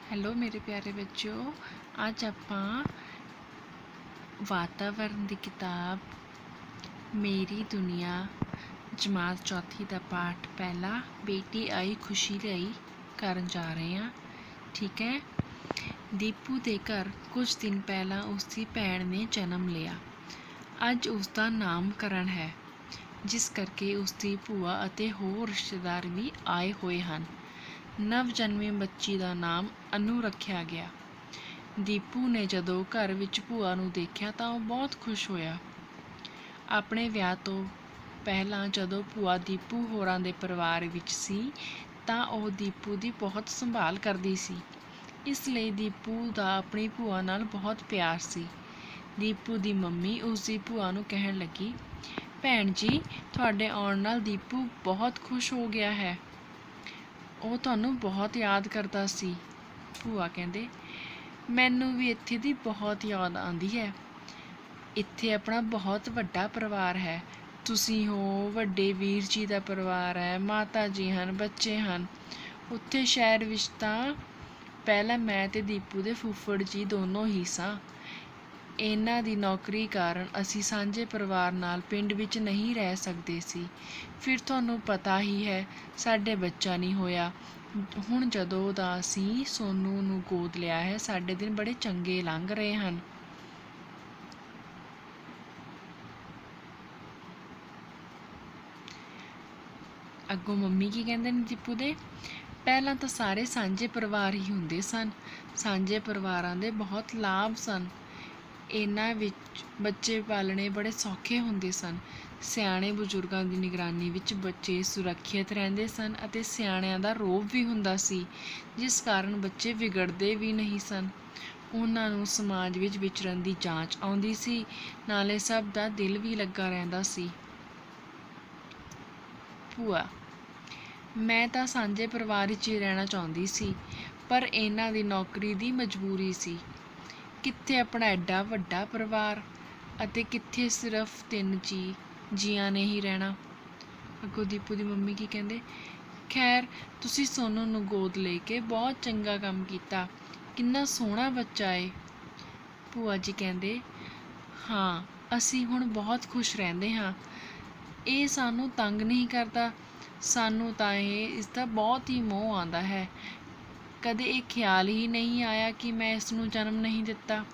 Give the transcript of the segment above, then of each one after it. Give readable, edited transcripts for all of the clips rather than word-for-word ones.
Hello मेरे प्यारे बच्चों, आज ਆਪਾਂ वातावरण ਦੀ किताब मेरी दुनिया जमात चौथी का पाठ पहला बेटी आई खुशी ਲਈ ਕਰਨ जा रहे हैं। ठीक है। दीपू के घर कुछ दिन पहला उसकी भैन ने जन्म लिया। अज उसका नामकरण है, जिस करके उसकी भूआ ਅਤੇ ਹੋਰ रिश्तेदार भी आए हुए हैं। नव जन्मी बच्ची का नाम अनु रखा गया। दीपू ने जदों घर विच भूआ नूं देखिया तां वो बहुत खुश होया। अपने विआह तो पहलां जदों भूआ दीपू होरां दे परिवार विच सी तां ओह दीपू दी बहुत संभाल करदी सी। इसलिए दीपू दा अपनी भूआ नाल बहुत प्यार सी। दीपू दी मम्मी उसदी भूआ नूं कहण लगी, भैण जी तुहाडे आउण नाल दीपू बहुत खुश हो गया है, ਉਹ ਤੁਹਾਨੂੰ बहुत याद करता सी। ਭੂਆ ਕਹਿੰਦੇ, ਮੈਨੂੰ ਵੀ ਇੱਥੇ ਦੀ ਬਹੁਤ ਯਾਦ ਆਉਂਦੀ ਹੈ। ਇੱਥੇ ਆਪਣਾ ਬਹੁਤ ਵੱਡਾ ਪਰਿਵਾਰ ਹੈ। ਤੁਸੀਂ ਹੋ, ਵੱਡੇ ਵੀਰ ਜੀ ਦਾ ਪਰਿਵਾਰ ਹੈ, ਮਾਤਾ ਜੀ ਹਨ, ਬੱਚੇ ਹਨ। ਉੱਥੇ ਸ਼ਹਿਰ ਵਿੱਚ ਤਾਂ ਪਹਿਲਾਂ ਮੈਂ ਤੇ ਦੀਪੂ ਦੇ ਫੁੱਫੜ ਜੀ ਦੋਨੋਂ ਹੀ ਸਾਂ। ਇਹਨਾਂ ਦੀ ਨੌਕਰੀ ਕਾਰਨ ਅਸੀਂ ਸਾਂਝੇ ਪਰਿਵਾਰ ਨਾਲ ਪਿੰਡ ਵਿੱਚ ਨਹੀਂ ਰਹਿ ਸਕਦੇ ਸੀ। ਫਿਰ ਤੁਹਾਨੂੰ ਪਤਾ ਹੀ ਹੈ ਸਾਡੇ ਬੱਚਾ ਨਹੀਂ ਹੋਇਆ। ਹੁਣ ਜਦੋਂ ਦਾ ਅਸੀਂ ਸੋਨੂ ਨੂੰ ਗੋਦ ਲਿਆ ਹੈ, ਸਾਡੇ ਦਿਨ ਬੜੇ ਚੰਗੇ ਲੰਘ ਰਹੇ ਹਨ। ਅੱਗੋਂ ਮੰਮੀ ਕੀ ਕਹਿੰਦੇ ਨੇ ਦੀਪੂ ਦੇ, ਪਹਿਲਾਂ ਤਾਂ ਸਾਰੇ ਸਾਂਝੇ ਪਰਿਵਾਰ ਹੀ ਹੁੰਦੇ ਸਨ। ਸਾਂਝੇ ਪਰਿਵਾਰਾਂ ਦੇ ਬਹੁਤ ਲਾਭ ਸਨ। ਇਹਨਾਂ ਵਿੱਚ ਬੱਚੇ ਪਾਲਣੇ ਬੜੇ ਸੌਖੇ ਹੁੰਦੇ ਸਨ। ਸਿਆਣੇ ਬਜ਼ੁਰਗਾਂ ਦੀ ਨਿਗਰਾਨੀ ਵਿੱਚ ਬੱਚੇ ਸੁਰੱਖਿਅਤ ਰਹਿੰਦੇ ਸਨ ਅਤੇ ਸਿਆਣਿਆਂ ਦਾ ਰੋਹਬ ਵੀ ਹੁੰਦਾ ਸੀ, ਜਿਸ ਕਾਰਨ ਬੱਚੇ ਵਿਗੜਦੇ ਵੀ ਨਹੀਂ ਸਨ। ਉਹਨਾਂ ਨੂੰ ਸਮਾਜ ਵਿੱਚ ਵਿਚਰਨ ਦੀ ਜਾਂਚ ਆਉਂਦੀ ਸੀ, ਨਾਲੇ ਸਭ ਦਾ ਦਿਲ ਵੀ ਲੱਗਾ ਰਹਿੰਦਾ ਸੀ। ਭੂਆ, ਮੈਂ ਤਾਂ ਸਾਂਝੇ ਪਰਿਵਾਰ ਵਿੱਚ ਹੀ ਰਹਿਣਾ ਚਾਹੁੰਦੀ ਸੀ, ਪਰ ਇਹਨਾਂ ਦੀ ਨੌਕਰੀ ਦੀ ਮਜਬੂਰੀ ਸੀ। ਕਿੱਥੇ ਆਪਣਾ ਐਡਾ ਵੱਡਾ ਪਰਿਵਾਰ ਅਤੇ ਕਿੱਥੇ ਸਿਰਫ 3 ਜੀਆਂ ਨੇ ਹੀ ਰਹਿਣਾ। ਅੱਗੋਂ ਦੀਪੂ ਦੀ ਮੰਮੀ ਕੀ ਕਹਿੰਦੇ, ਖੈਰ ਤੁਸੀਂ ਸੋਨੂ ਨੂੰ ਗੋਦ ਲੈ ਕੇ ਬਹੁਤ ਚੰਗਾ ਕੰਮ ਕੀਤਾ, ਕਿੰਨਾ ਸੋਹਣਾ ਬੱਚਾ ਏ। ਭੂਆ ਜੀ ਕਹਿੰਦੇ, ਹਾਂ ਅਸੀਂ ਹੁਣ ਬਹੁਤ ਖੁਸ਼ ਰਹਿੰਦੇ ਹਾਂ। ਇਹ ਸਾਨੂੰ ਤੰਗ ਨਹੀਂ ਕਰਦਾ। ਸਾਨੂੰ ਤਾਂ ਇਸ ਦਾ ਬਹੁਤ ਹੀ ਮੋਹ ਆਉਂਦਾ ਹੈ। ਕਦੇ ਇਹ ਖਿਆਲ ਹੀ ਨਹੀਂ ਆਇਆ ਕਿ ਮੈਂ ਇਸ ਨੂੰ ਜਨਮ ਨਹੀਂ ਦਿੱਤਾ।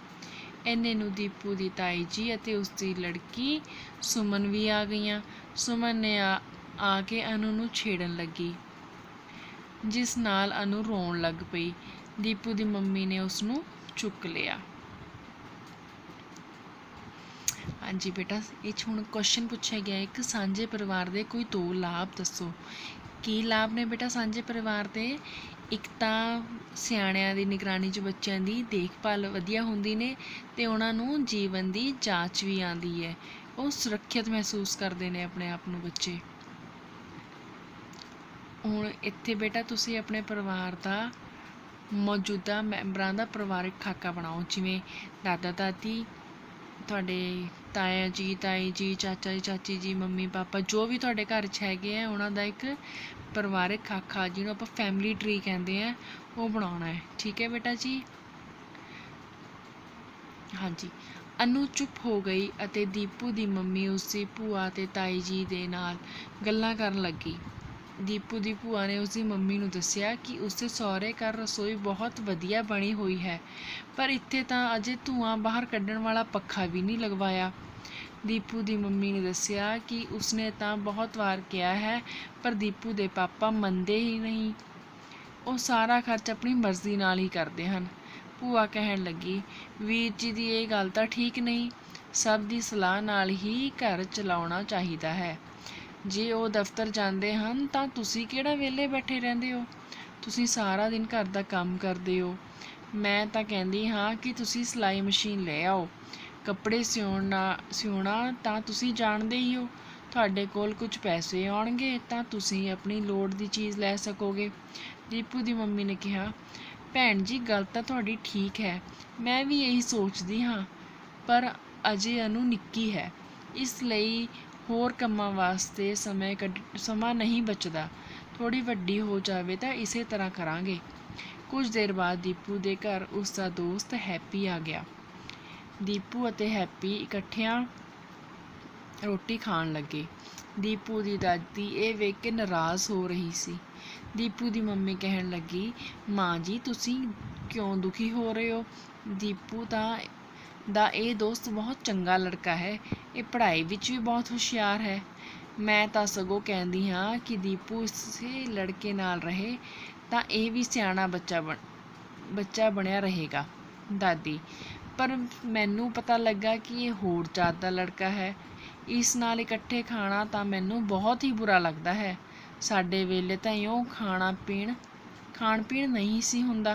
ਇੰਨੇ ਨੂੰ ਦੀਪੂ ਦੀ ਤਾਈ ਜੀ ਅਤੇ ਉਸਦੀ ਲੜਕੀ ਸੁਮਨ ਵੀ ਆ ਗਈਆਂ। ਸੁਮਨ ਨੇ ਆ ਕੇ ਅਨੂ ਨੂੰ ਛੇੜਨ ਲੱਗੀ, ਜਿਸ ਨਾਲ ਅਨੂ ਰੋਣ ਲੱਗ ਪਈ। ਦੀਪੂ ਦੀ ਮੰਮੀ ਨੇ ਉਸ ਨੂੰ ਚੁੱਕ ਲਿਆ। ਹਾਂਜੀ ਬੇਟਾ, ਇਹ 'ਚ ਹੁਣ ਕੁਐਸਚਨ ਪੁੱਛਿਆ ਗਿਆ, ਇੱਕ ਸਾਂਝੇ ਪਰਿਵਾਰ ਦੇ ਕੋਈ 2 ਲਾਭ ਦੱਸੋ। ਕੀ ਲਾਭ ਨੇ ਬੇਟਾ ਸਾਂਝੇ ਪਰਿਵਾਰ ਦੇ? ਇੱਕ ਤਾਂ ਸਿਆਣਿਆਂ ਦੀ ਨਿਗਰਾਨੀ 'ਚ ਬੱਚਿਆਂ ਦੀ ਦੇਖਭਾਲ ਵਧੀਆ ਹੁੰਦੀ ਨੇ ਅਤੇ ਉਹਨਾਂ ਨੂੰ ਜੀਵਨ ਦੀ ਜਾਂਚ ਵੀ ਆਉਂਦੀ ਹੈ। ਉਹ ਸੁਰੱਖਿਅਤ ਮਹਿਸੂਸ ਕਰਦੇ ਨੇ ਆਪਣੇ ਆਪ ਨੂੰ ਬੱਚੇ। ਹੁਣ ਇੱਥੇ ਬੇਟਾ ਤੁਸੀਂ ਆਪਣੇ ਪਰਿਵਾਰ ਦਾ ਮੌਜੂਦਾ ਮੈਂਬਰਾਂ ਦਾ ਪਰਿਵਾਰਿਕ ਖਾਕਾ ਬਣਾਓ, ਜਿਵੇਂ ਦਾਦਾ ਦਾਦੀ, ਤੁਹਾਡੇ ਤਾਇਆ ਜੀ, ਤਾਈ ਜੀ, ਚਾਚਾ ਜੀ, ਚਾਚੀ ਜੀ, ਮੰਮੀ ਪਾਪਾ, ਜੋ ਵੀ ਤੁਹਾਡੇ ਘਰ 'ਚ ਹੈਗੇ ਆ, ਉਹਨਾਂ ਦਾ ਇੱਕ ਪਰਿਵਾਰਿਕ ਖਾਕਾ, ਜਿਹਨੂੰ ਆਪਾਂ ਫੈਮਿਲੀ ਟਰੀ ਕਹਿੰਦੇ ਆ, ਉਹ ਬਣਾਉਣਾ ਹੈ। ਠੀਕ ਹੈ ਬੇਟਾ ਜੀ। ਹਾਂਜੀ। ਅਨੂ ਚੁੱਪ ਹੋ ਗਈ ਅਤੇ ਦੀਪੂ ਦੀ ਮੰਮੀ ਉਸਦੀ ਭੂਆ ਅਤੇ ਤਾਈ ਜੀ ਦੇ ਨਾਲ ਗੱਲਾਂ ਕਰਨ ਲੱਗੀ। ਦੀਪੂ ਦੀ ਭੂਆ ਨੇ ਉਸਦੀ ਮੰਮੀ ਨੂੰ ਦੱਸਿਆ ਕਿ ਉਸਦੇ ਸਹੁਰੇ ਘਰ ਰਸੋਈ ਬਹੁਤ ਵਧੀਆ ਬਣੀ ਹੋਈ ਹੈ, ਪਰ ਇੱਥੇ ਤਾਂ ਅਜੇ ਧੂੰਆਂ ਬਾਹਰ ਕੱਢਣ ਵਾਲਾ ਪੱਖਾ ਵੀ ਨਹੀਂ ਲਗਵਾਇਆ। ਦੀਪੂ ਦੀ ਮੰਮੀ ਨੇ ਦੱਸਿਆ ਕਿ ਉਸਨੇ ਤਾਂ ਬਹੁਤ ਵਾਰ ਕਿਹਾ ਹੈ, ਪਰ ਦੀਪੂ ਦੇ ਪਾਪਾ ਮੰਨਦੇ ਹੀ ਨਹੀਂ। ਉਹ ਸਾਰਾ ਖਰਚ ਆਪਣੀ ਮਰਜ਼ੀ ਨਾਲ ਹੀ ਕਰਦੇ ਹਨ। ਭੂਆ ਕਹਿਣ ਲੱਗੀ, ਵੀਰ ਜੀ ਦੀ ਇਹ ਗੱਲ ਤਾਂ ਠੀਕ ਨਹੀਂ। ਸਭ ਦੀ ਸਲਾਹ ਨਾਲ ਹੀ ਘਰ ਚਲਾਉਣਾ ਚਾਹੀਦਾ ਹੈ। ਜੇ ਉਹ ਦਫ਼ਤਰ ਜਾਂਦੇ ਹਨ ਤਾਂ ਤੁਸੀਂ ਕਿਹੜਾ ਵਿਹਲੇ ਬੈਠੇ ਰਹਿੰਦੇ ਹੋ? ਤੁਸੀਂ ਸਾਰਾ ਦਿਨ ਘਰ ਦਾ ਕੰਮ ਕਰਦੇ ਹੋ। ਮੈਂ ਤਾਂ ਕਹਿੰਦੀ ਹਾਂ ਕਿ ਤੁਸੀਂ ਸਿਲਾਈ ਮਸ਼ੀਨ ਲੈ ਆਓ। ਕੱਪੜੇ ਸਿਉਣਾ ਤਾਂ ਤੁਸੀਂ ਜਾਣਦੇ ਹੀ ਹੋ। ਤੁਹਾਡੇ ਕੋਲ ਕੁਝ ਪੈਸੇ ਆਉਣਗੇ ਤਾਂ ਤੁਸੀਂ ਆਪਣੀ ਲੋੜ ਦੀ ਚੀਜ਼ ਲੈ ਸਕੋਗੇ। ਦੀਪੂ ਦੀ ਮੰਮੀ ਨੇ ਕਿਹਾ, ਭੈਣ ਜੀ ਗੱਲ ਤਾਂ ਤੁਹਾਡੀ ਠੀਕ ਹੈ, ਮੈਂ ਵੀ ਇਹੀ ਸੋਚਦੀ ਹਾਂ, ਪਰ ਅਜੇ ਅਨੂ ਨਿੱਕੀ ਹੈ, ਇਸ ਲਈ ਹੋਰ ਕੰਮਾਂ ਵਾਸਤੇ ਸਮਾਂ ਨਹੀਂ ਬਚਦਾ। थोड़ी वड्डी हो जावे तां इसे तरह करांगे। कुछ देर बाद दीपू दे घर उसका दोस्त हैप्पी आ गया। दीपू अते हैप्पी इकट्ठियां रोटी खाण लगे। दीपू ਦੀ ਦਾਦੀ ਇਹ ਵੇਖ ਕੇ ਨਾਰਾਜ਼ ਹੋ ਰਹੀ ਸੀ। दीपू ਦੀ ਮੰਮੀ ਕਹਿਣ ਲੱਗੀ, ਮਾਂ ਜੀ ਤੁਸੀਂ ਕਿਉਂ ਦੁਖੀ ਹੋ ਰਹੇ ਹੋ? दीपू ਦਾ ਇਹ ਦੋਸਤ ਬਹੁਤ ਚੰਗਾ ਲੜਕਾ ਹੈ। ਇਹ ਪੜ੍ਹਾਈ ਵਿੱਚ ਵੀ ਬਹੁਤ ਹੁਸ਼ਿਆਰ ਹੈ। ਮੈਂ ਤਾਂ ਸਗੋਂ ਕਹਿੰਦੀ ਹਾਂ ਕਿ दीपू ਇਸੇ ਲੜਕੇ ਨਾਲ ਰਹੇ ਤਾਂ ਇਹ ਵੀ ਸਿਆਣਾ ਬੱਚਾ ਬਣਿਆ ਰਹੇਗਾ। ਦਾਦੀ, ਪਰ ਮੈਨੂੰ ਪਤਾ ਲੱਗਾ ਕਿ ਇਹ ਹੋਰ ਜਾਤ ਦਾ ਲੜਕਾ ਹੈ। ਇਸ ਨਾਲ ਇਕੱਠੇ ਖਾਣਾ ਤਾਂ ਮੈਨੂੰ ਬਹੁਤ ਹੀ ਬੁਰਾ ਲੱਗਦਾ ਹੈ। ਸਾਡੇ ਵੇਲੇ ਤਾਂ ਇਉਂ ਖਾਣ ਪੀਣ ਨਹੀਂ ਸੀ ਹੁੰਦਾ।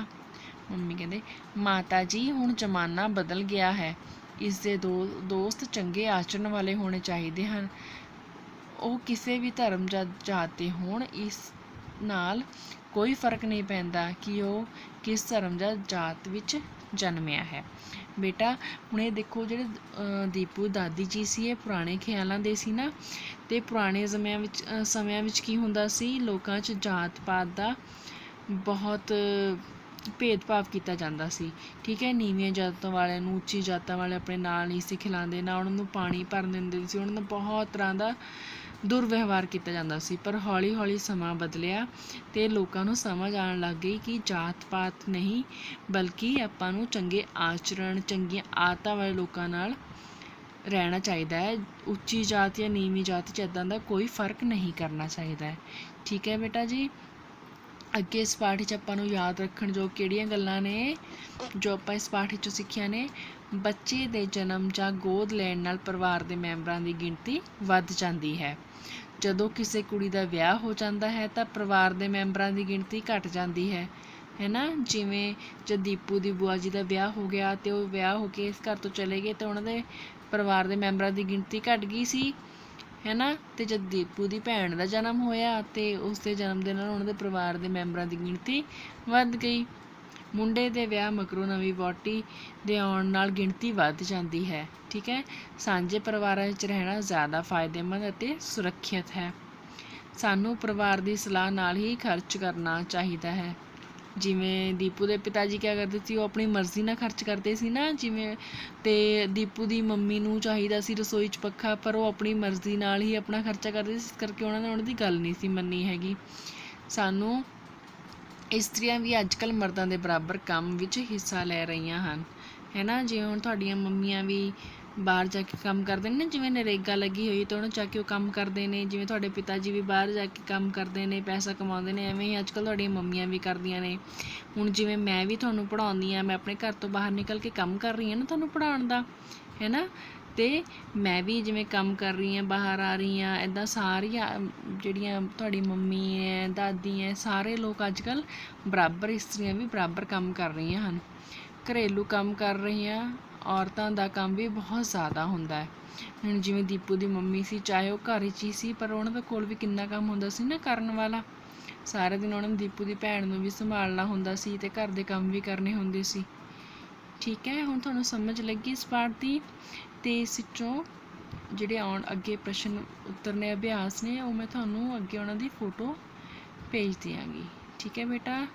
ਮੰਮੀ ਕਹਿੰਦੇ, ਮਾਤਾ ਜੀ ਹੁਣ ਜ਼ਮਾਨਾ ਬਦਲ ਗਿਆ ਹੈ। ਇਸ ਦੇ ਦੋਸਤ ਚੰਗੇ ਆਚਰਣ ਵਾਲੇ ਹੋਣੇ ਚਾਹੀਦੇ ਹਨ। ਉਹ ਕਿਸੇ ਵੀ ਧਰਮ ਜਾਂ ਜਾਤ ਦੇ ਹੋਣ। ਇਸ ਨਾਲ ਕੋਈ ਫਰਕ ਨਹੀਂ ਪੈਂਦਾ ਕਿ ਉਹ ਕਿਸ ਧਰਮ ਜਾਂ ਜਾਤ ਵਿੱਚ ਜਨਮਿਆ ਹੈ। ਬੇਟਾ ਹੁਣ ਇਹ ਦੇਖੋ, ਜਿਹੜੇ ਦੀਪੂ ਦਾਦੀ ਜੀ ਸੀ ਇਹ ਪੁਰਾਣੇ ਖਿਆਲਾਂ ਦੇ ਸੀ ਨਾ, ਅਤੇ ਪੁਰਾਣੇ ਸਮਿਆਂ ਵਿੱਚ ਕੀ ਹੁੰਦਾ ਸੀ, ਲੋਕਾਂ 'ਚ ਜਾਤ ਪਾਤ ਦਾ ਬਹੁਤ ਭੇਦਭਾਵ ਕੀਤਾ ਜਾਂਦਾ ਸੀ। ਠੀਕ ਹੈ, ਨੀਵੀਆਂ ਜਾਤਾਂ ਵਾਲਿਆਂ ਨੂੰ ਉੱਚੀ ਜਾਤਾਂ ਵਾਲੇ ਆਪਣੇ ਨਾਲ ਨਹੀਂ ਸੀ ਖਿਲਾਉਂਦੇ, ਨਾ ਉਹਨਾਂ ਨੂੰ ਪਾਣੀ ਭਰਨ ਦਿੰਦੇ ਸੀ, ਉਹਨਾਂ ਨੂੰ ਬਹੁਤ ਤਰ੍ਹਾਂ ਦਾ ਦੁਰਵਿਵਹਾਰ ਕੀਤਾ ਜਾਂਦਾ ਸੀ। ਪਰ ਹੌਲੀ ਹੌਲੀ ਸਮਾਂ ਬਦਲਿਆ ਅਤੇ ਲੋਕਾਂ ਨੂੰ ਸਮਝ ਆਉਣ ਲੱਗ ਗਈ ਕਿ ਜਾਤ ਪਾਤ ਨਹੀਂ, ਬਲਕਿ ਆਪਾਂ ਨੂੰ ਚੰਗੇ ਆਚਰਣ, ਚੰਗੀਆਂ ਆਦਤਾਂ ਵਾਲੇ ਲੋਕਾਂ ਨਾਲ ਰਹਿਣਾ ਚਾਹੀਦਾ ਹੈ। ਉੱਚੀ ਜਾਤ ਜਾਂ ਨੀਵੀਂ ਜਾਤ 'ਚ ਇੱਦਾਂ ਦਾ ਕੋਈ ਫਰਕ ਨਹੀਂ ਕਰਨਾ ਚਾਹੀਦਾ ਹੈ। ਠੀਕ ਹੈ ਬੇਟਾ ਜੀ। ਅੱਗੇ ਇਸ ਪਾਠ ਵਿੱਚ ਆਪਾਂ ਨੂੰ ਯਾਦ ਰੱਖਣ ਯੋਗ ਕਿਹੜੀਆਂ ਗੱਲਾਂ ਨੇ ਜੋ ਆਪਾਂ ਇਸ ਪਾਠ ਵਿੱਚੋਂ ਸਿੱਖੀਆਂ ਨੇ? ਬੱਚੇ ਦੇ ਜਨਮ ਜਾਂ ਗੋਦ ਲੈਣ ਨਾਲ ਪਰਿਵਾਰ ਦੇ ਮੈਂਬਰਾਂ ਦੀ ਗਿਣਤੀ ਵੱਧ ਜਾਂਦੀ ਹੈ। ਜਦੋਂ ਕਿਸੇ ਕੁੜੀ ਦਾ ਵਿਆਹ ਹੋ ਜਾਂਦਾ ਹੈ ਤਾਂ ਪਰਿਵਾਰ ਦੇ ਮੈਂਬਰਾਂ ਦੀ ਗਿਣਤੀ ਘੱਟ ਜਾਂਦੀ ਹੈ ਨਾ। ਜਿਵੇਂ ਜਦ ਦੀਪੂ ਦੀ ਬੂਆ ਜੀ ਦਾ ਵਿਆਹ ਹੋ ਗਿਆ ਅਤੇ ਉਹ ਵਿਆਹ ਹੋ ਕੇ ਇਸ ਘਰ ਤੋਂ ਚਲੇ ਗਏ ਤਾਂ ਉਹਨਾਂ ਦੇ ਪਰਿਵਾਰ ਦੇ ਮੈਂਬਰਾਂ ਦੀ ਗਿਣਤੀ ਘੱਟ ਗਈ ਸੀ, ਹੈ ਨਾ। ਅਤੇ ਜਦ ਦੀਪੂ ਦੀ ਭੈਣ ਦਾ ਜਨਮ ਹੋਇਆ ਅਤੇ ਉਸ ਦੇ ਜਨਮ ਦੇ ਨਾਲ ਉਹਨਾਂ ਦੇ ਪਰਿਵਾਰ ਦੇ ਮੈਂਬਰਾਂ ਦੀ ਗਿਣਤੀ ਵੱਧ ਗਈ। ਮੁੰਡੇ ਦੇ ਵਿਆਹ ਮਗਰੋਂ ਨਵੀਂ ਵਹੁਟੀ ਦੇ ਆਉਣ ਨਾਲ ਗਿਣਤੀ ਵੱਧ ਜਾਂਦੀ ਹੈ। ਠੀਕ ਹੈ, ਸਾਂਝੇ ਪਰਿਵਾਰਾਂ ਵਿੱਚ ਰਹਿਣਾ ਜ਼ਿਆਦਾ ਫਾਇਦੇਮੰਦ ਅਤੇ ਸੁਰੱਖਿਅਤ ਹੈ। ਸਾਨੂੰ ਪਰਿਵਾਰ ਦੀ ਸਲਾਹ ਨਾਲ ਹੀ ਖਰਚ ਕਰਨਾ ਚਾਹੀਦਾ ਹੈ। ਜਿਵੇਂ ਦੀਪੂ ਦੇ ਪਿਤਾ ਜੀ ਕਿਆ ਕਰਦੇ ਸੀ, ਉਹ ਆਪਣੀ ਮਰਜ਼ੀ ਨਾਲ ਖਰਚ ਕਰਦੇ ਸੀ ਨਾ, ਜਿਵੇਂ ਅਤੇ ਦੀਪੂ ਦੀ ਮੰਮੀ ਨੂੰ ਚਾਹੀਦਾ ਸੀ ਰਸੋਈ 'ਚ ਪੱਖਾ, ਪਰ ਉਹ ਆਪਣੀ ਮਰਜ਼ੀ ਨਾਲ ਹੀ ਆਪਣਾ ਖਰਚਾ ਕਰਦੇ ਸੀ, ਇਸ ਕਰਕੇ ਉਹਨਾਂ ਦੀ ਗੱਲ ਨਹੀਂ ਸੀ ਮੰਨੀ ਹੈਗੀ। ਸਾਨੂੰ ਇਸਤਰੀਆਂ ਵੀ ਅੱਜ ਕੱਲ੍ਹ ਮਰਦਾਂ ਦੇ ਬਰਾਬਰ ਕੰਮ ਵਿੱਚ ਹਿੱਸਾ ਲੈ ਰਹੀਆਂ ਹਨ, ਹੈ ਨਾ। ਜਿਵੇਂ ਹੁਣ ਤੁਹਾਡੀਆਂ ਮੰਮੀਆਂ ਵੀ ਬਾਹਰ ਜਾ ਕੇ ਕੰਮ ਕਰਦੇ ਨੇ, ਜਿਵੇਂ ਨਰੇਗਾ ਲੱਗੀ ਹੋਈ ਤਾਂ ਉਹਨਾਂ ਜਾ ਕੇ ਉਹ ਕੰਮ ਕਰਦੇ ਨੇ। ਜਿਵੇਂ ਤੁਹਾਡੇ ਪਿਤਾ ਜੀ ਵੀ ਬਾਹਰ ਜਾ ਕੇ ਕੰਮ ਕਰਦੇ ਨੇ, ਪੈਸਾ ਕਮਾਉਂਦੇ ਨੇ, ਐਵੇਂ ਹੀ ਅੱਜ ਕੱਲ੍ਹ ਤੁਹਾਡੀਆਂ ਮੰਮੀਆਂ ਵੀ ਕਰਦੀਆਂ ਨੇ। ਹੁਣ ਜਿਵੇਂ ਮੈਂ ਵੀ ਤੁਹਾਨੂੰ ਪੜ੍ਹਾਉਂਦੀ ਹਾਂ, ਮੈਂ ਆਪਣੇ ਘਰ ਤੋਂ ਬਾਹਰ ਨਿਕਲ ਕੇ ਕੰਮ ਕਰ ਰਹੀ ਹਾਂ ਨਾ ਤੁਹਾਨੂੰ ਪੜ੍ਹਾਉਣ ਦਾ, ਹੈ ਨਾ। ਅਤੇ ਮੈਂ ਵੀ ਜਿਵੇਂ ਕੰਮ ਕਰ ਰਹੀ ਹਾਂ, ਬਾਹਰ ਆ ਰਹੀ ਹਾਂ, ਇੱਦਾਂ ਸਾਰੀਆਂ ਜਿਹੜੀਆਂ ਤੁਹਾਡੀ ਮੰਮੀ ਹੈ, ਦਾਦੀ ਹੈ, ਸਾਰੇ ਲੋਕ ਅੱਜ ਕੱਲ੍ਹ ਬਰਾਬਰ, ਇਸਤਰੀਆਂ ਵੀ ਬਰਾਬਰ ਕੰਮ ਕਰ ਰਹੀਆਂ ਹਨ। ਘਰੇਲੂ ਕੰਮ ਕਰ ਰਹੀਆਂ ਔਰਤਾਂ ਦਾ ਕੰਮ ਵੀ ਬਹੁਤ ਜ਼ਿਆਦਾ ਹੁੰਦਾ ਹੈ। ਹੁਣ ਜਿਵੇਂ ਦੀਪੂ ਦੀ ਮੰਮੀ ਸੀ, ਚਾਹੇ ਉਹ ਘਰ ਵਿੱਚ ਹੀ ਸੀ, ਪਰ ਉਹਨਾਂ ਦੇ ਕੋਲ ਵੀ ਕਿੰਨਾ ਕੰਮ ਹੁੰਦਾ ਸੀ ਨਾ ਕਰਨ ਵਾਲਾ। ਸਾਰੇ ਦਿਨ ਉਹਨਾਂ ਨੂੰ ਦੀਪੂ ਦੀ ਭੈਣ ਨੂੰ ਵੀ ਸੰਭਾਲਣਾ ਹੁੰਦਾ ਸੀ ਅਤੇ ਘਰ ਦੇ ਕੰਮ ਵੀ ਕਰਨੇ ਹੁੰਦੇ ਸੀ। ਠੀਕ ਹੈ, ਹੁਣ ਤੁਹਾਨੂੰ ਸਮਝ ਲੱਗੀ ਇਸ ਪਾਠ ਦੀ। ਅਤੇ ਇਸ ਵਿੱਚੋਂ ਜਿਹੜੇ ਅੱਗੇ ਪ੍ਰਸ਼ਨ ਉੱਤਰ ਨੇ, ਅਭਿਆਸ ਨੇ, ਉਹ ਮੈਂ ਤੁਹਾਨੂੰ ਅੱਗੇ ਉਹਨਾਂ ਦੀ ਫੋਟੋ ਭੇਜ ਦਿਆਂਗੀ। ਠੀਕ ਹੈ ਬੇਟਾ,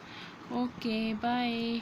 ਓਕੇ ਬਾਏ।